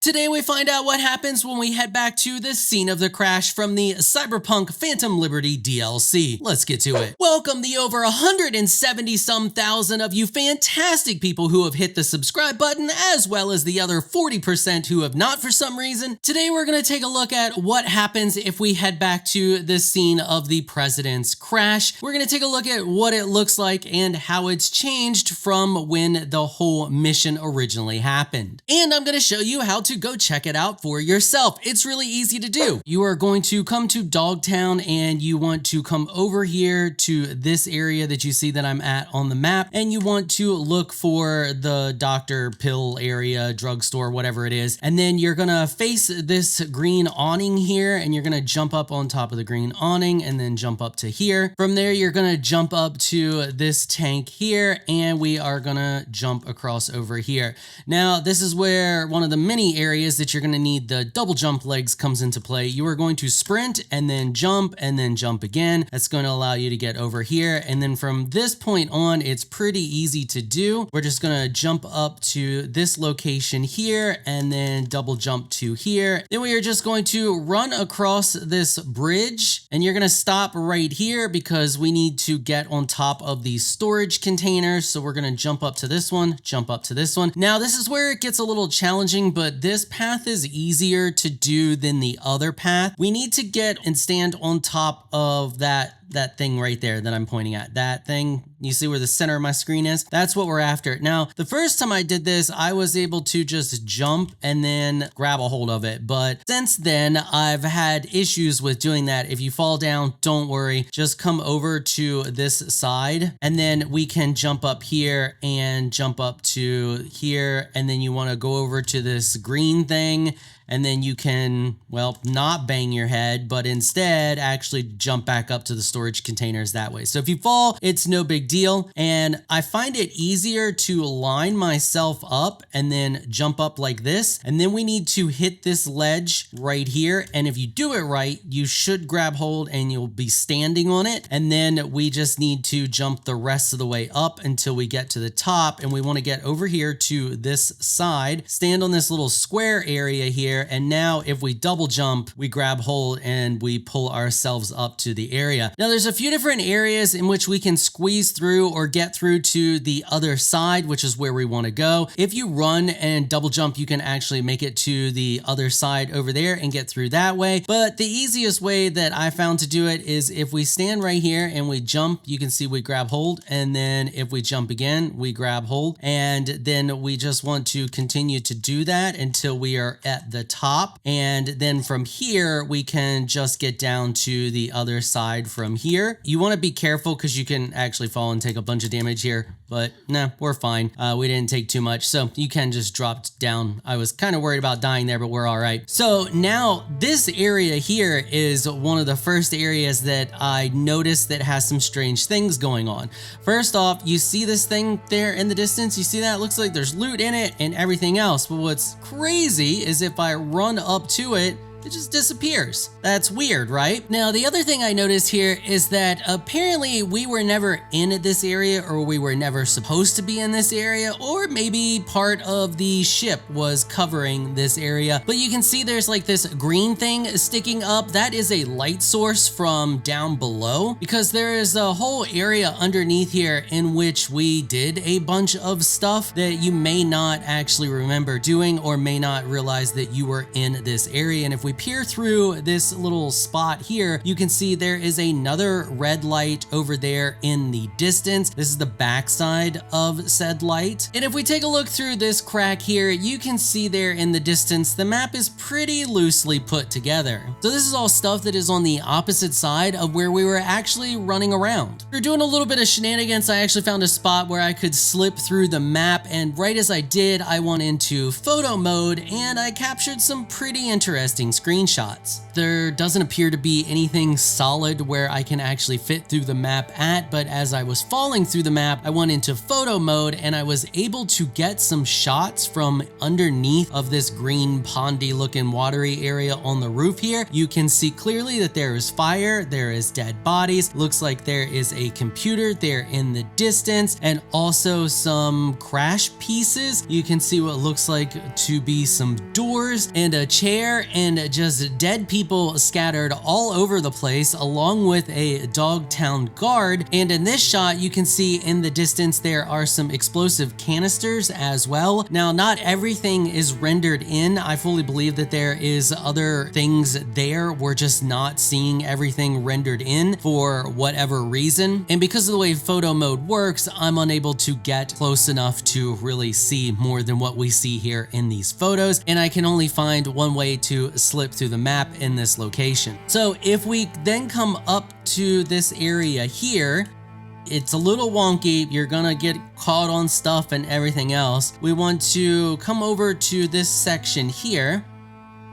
Today we find out what happens when we head back to the scene of the crash from the Cyberpunk Phantom Liberty DLC. Let's get to it. Welcome the over 170-some thousand of you fantastic people who have hit the subscribe button, as well as the other 40% who have not for some reason. Today we're going to take a look at what happens if we head back to the scene of the president's crash. We're going to take a look at what it looks like and how it's changed from when the whole mission originally happened. And I'm going to show you how to go check it out for yourself. It's really easy to do. You are going to come to Dogtown and you want to come over here to this area that you see that I'm at on the map, and you want to look for the doctor pill area, drugstore, whatever it is. And then you're gonna face this green awning here, and you're gonna jump up on top of the green awning and then jump up to here. From there, you're gonna jump up to this tank here, and we are gonna jump across over here. Now, this is where one of the many areas that you're going to need the double jump legs comes into play. You are going to sprint and then jump again. That's going to allow you to get over here. And then from this point on, it's pretty easy to do. We're just going to jump up to this location here and then double jump to here. Then we are just going to run across this bridge, and you're going to stop right here because we need to get on top of these storage containers. So we're going to jump up to this one, jump up to this one. Now this is where it gets a little challenging, but this path is easier to do than the other path. We need to get and stand on top of that thing right there that I'm pointing at. That thing, you see where the center of my screen is? That's what we're after. Now, the first time I did this, I was able to just jump and then grab a hold of it. But since then, I've had issues with doing that. If you fall down, don't worry. Just come over to this side, and then we can jump up here and jump up to here. And then you want to go over to this green thing, and then you can, well, not bang your head, but instead actually jump back up to the storage containers that way. So if you fall, it's no big deal. And I find it easier to line myself up and then jump up like this. And then we need to hit this ledge right here. And if you do it right, you should grab hold and you'll be standing on it. And then we just need to jump the rest of the way up until we get to the top. And we want to get over here to this side, stand on this little square area here. And now if we double jump, we grab hold and we pull ourselves up to the area. Now there's a few different areas in which we can squeeze through or get through to the other side, which is where we want to go. If you run and double jump, you can actually make it to the other side over there and get through that way. But the easiest way that I found to do it is if we stand right here and we jump, you can see we grab hold. And then if we jump again, we grab hold. And then we just want to continue to do that until we are at the top. And then from here, we can just get down to the other side from here. You want to be careful because you can actually fall and take a bunch of damage here, but nah, we're fine. We didn't take too much, so you can just drop down. I was kind of worried about dying there, but we're all right. So now this area here is one of the first areas that I noticed that has some strange things going on. First off, you see this thing there in the distance? You see that? It looks like there's loot in it and everything else, but what's crazy is if I run up to it, it just disappears. That's weird, right? Now, the other thing I noticed here is that apparently we were never in this area, or we were never supposed to be in this area, or maybe part of the ship was covering this area. But you can see there's like this green thing sticking up. That is a light source from down below, because there is a whole area underneath here in which we did a bunch of stuff that you may not actually remember doing, or may not realize that you were in this area. And if we peer through this little spot here, you can see there is another red light over there in the distance. This is the backside of said light. And if we take a look through this crack here, you can see there in the distance, the map is pretty loosely put together. So this is all stuff that is on the opposite side of where we were actually running around. We're doing a little bit of shenanigans. I actually found a spot where I could slip through the map, and right as I did, I went into photo mode and I captured some pretty interesting screenshots. There doesn't appear to be anything solid where I can actually fit through the map at, but as I was falling through the map, I went into photo mode and I was able to get some shots from underneath of this green pondy looking watery area on the roof here. You can see clearly that there is fire, there is dead bodies, looks like there is a computer there in the distance, and also some crash pieces. You can see what looks like to be some doors and a chair and just dead people scattered all over the place, along with a Dogtown guard. And in this shot, you can see in the distance there are some explosive canisters as well. Now, not everything is rendered in. I fully believe that there is other things there. We're just not seeing everything rendered in for whatever reason. And because of the way photo mode works, I'm unable to get close enough to really see more than what we see here in these photos. And I can only find one way to slip through the map in this location. So if we then come up to this area here, it's a little wonky. You're gonna get caught on stuff and everything else. We want to come over to this section here.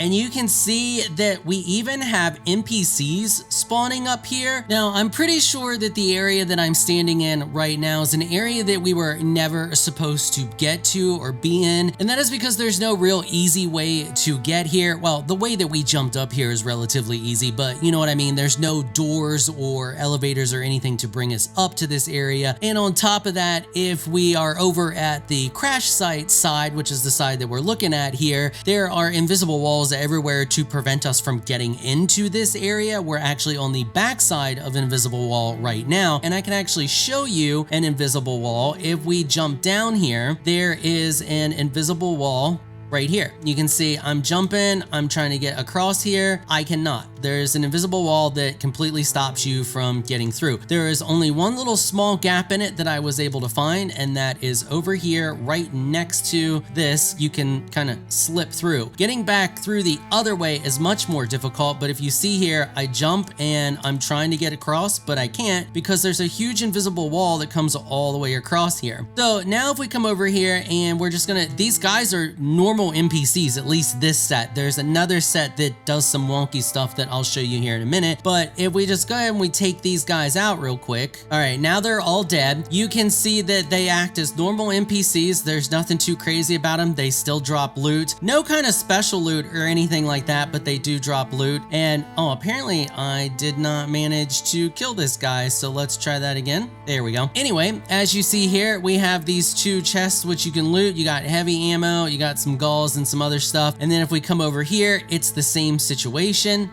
And you can see that we even have NPCs spawning up here. Now, I'm pretty sure that the area that I'm standing in right now is an area that we were never supposed to get to or be in. And that is because there's no real easy way to get here. Well, the way that we jumped up here is relatively easy, but you know what I mean? There's no doors or elevators or anything to bring us up to this area. And on top of that, if we are over at the crash site side, which is the side that we're looking at here, there are invisible walls everywhere to prevent us from getting into this area. We're actually on the back side of an invisible wall right now, and I can actually show you an invisible wall. If we jump down here, there is an invisible wall right here. You can see I'm jumping, I'm trying to get across here. I cannot. There's an invisible wall that completely stops you from getting through. There is only one little small gap in it that I was able to find, and that is over here right next to this. You can kind of slip through. Getting back through the other way is much more difficult, but if you see here, I jump and I'm trying to get across, but I can't because there's a huge invisible wall that comes all the way across here. So now if we come over here and we're just gonna, these guys are normal NPCs, at least this set. There's another set that does some wonky stuff that I'll show you here in a minute. But if we just go ahead and we take these guys out real quick. All right, now they're all dead. You can see that they act as normal NPCs. There's nothing too crazy about them. They still drop loot. No kind of special loot or anything like that, but they do drop loot. And oh, apparently I did not manage to kill this guy. So let's try that again. There we go. Anyway, as you see here, we have these two chests which you can loot. You got heavy ammo, you got some gold and some other stuff. And then if we come over here, it's the same situation.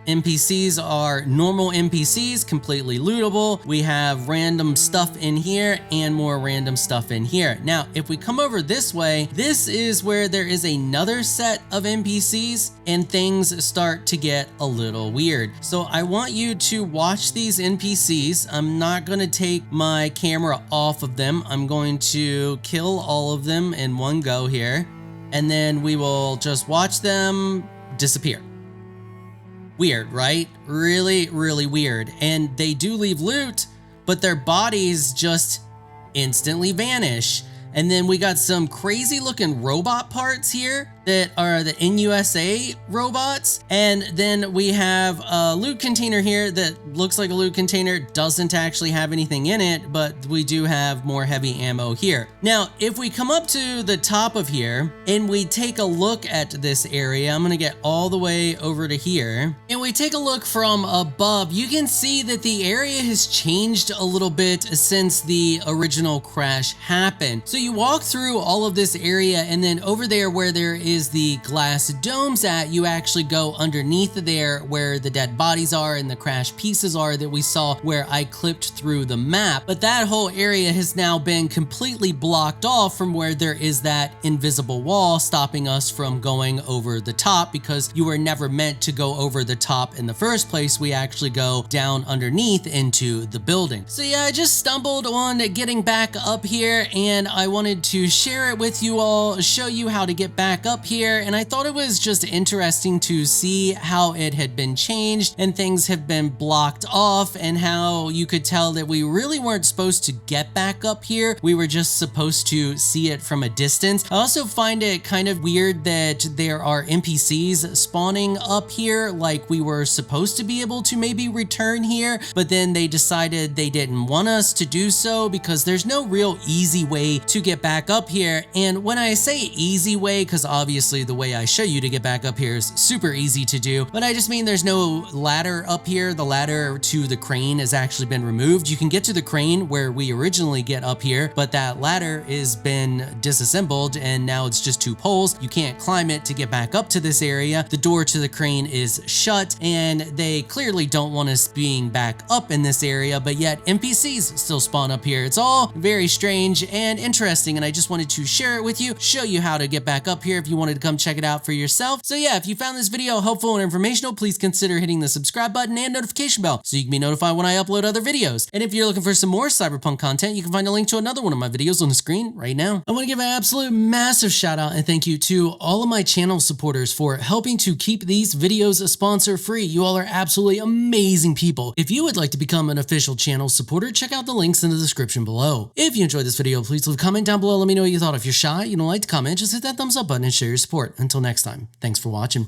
NPCs are normal NPCs, completely lootable. We have random stuff in here and more random stuff in here. Now, if we come over this way, this is where there is another set of NPCs and things start to get a little weird. So I want you to watch these NPCs. I'm not going to take my camera off of them. I'm going to kill all of them in one go here. And then we will just watch them disappear. Weird, right? Really, really weird. And they do leave loot, but their bodies just instantly vanish. And then we got some crazy looking robot parts here that are the NUSA robots. And then we have a loot container here that looks like a loot container, doesn't actually have anything in it, but we do have more heavy ammo here. Now, if we come up to the top of here and we take a look at this area, I'm gonna get all the way over to here, and we take a look from above, you can see that the area has changed a little bit since the original crash happened. So you walk through all of this area, and then over there where there is the glass domes at, you actually go underneath there where the dead bodies are and the crash pieces are that we saw where I clipped through the map. But that whole area has now been completely blocked off from where there is that invisible wall stopping us from going over the top, because you were never meant to go over the top in the first place. We actually go down underneath into the building. So yeah, I just stumbled on getting back up here, and I wanted to share it with you all, show you how to get back up up here, and I thought it was just interesting to see how it had been changed and things have been blocked off, and how you could tell that we really weren't supposed to get back up here. We were just supposed to see it from a distance. I also find it kind of weird that there are NPCs spawning up here, like we were supposed to be able to maybe return here, but then they decided they didn't want us to do so because there's no real easy way to get back up here. And when I say easy way, because obviously the way I show you to get back up here is super easy to do, but I just mean there's no ladder up here. The ladder to the crane has actually been removed. You can get to the crane where we originally get up here, but that ladder has been disassembled and now it's just two poles. You can't climb it to get back up to this area. The door to the crane is shut, and they clearly don't want us being back up in this area, but yet NPCs still spawn up here. It's all very strange and interesting, and I just wanted to share it with you, show you how to get back up here if you wanted to come check it out for yourself. So yeah, if you found this video helpful and informational, please consider hitting the subscribe button and notification bell so you can be notified when I upload other videos. And if you're looking for some more Cyberpunk content, you can find a link to another one of my videos on the screen right now. I want to give an absolute massive shout out and thank you to all of my channel supporters for helping to keep these videos sponsor free. You all are absolutely amazing people. If you would like to become an official channel supporter, check out the links in the description below. If you enjoyed this video, please leave a comment down below. Let me know what you thought. If you're shy, you don't like to comment, just hit that thumbs up button and share your support. Until next time, thanks for watching.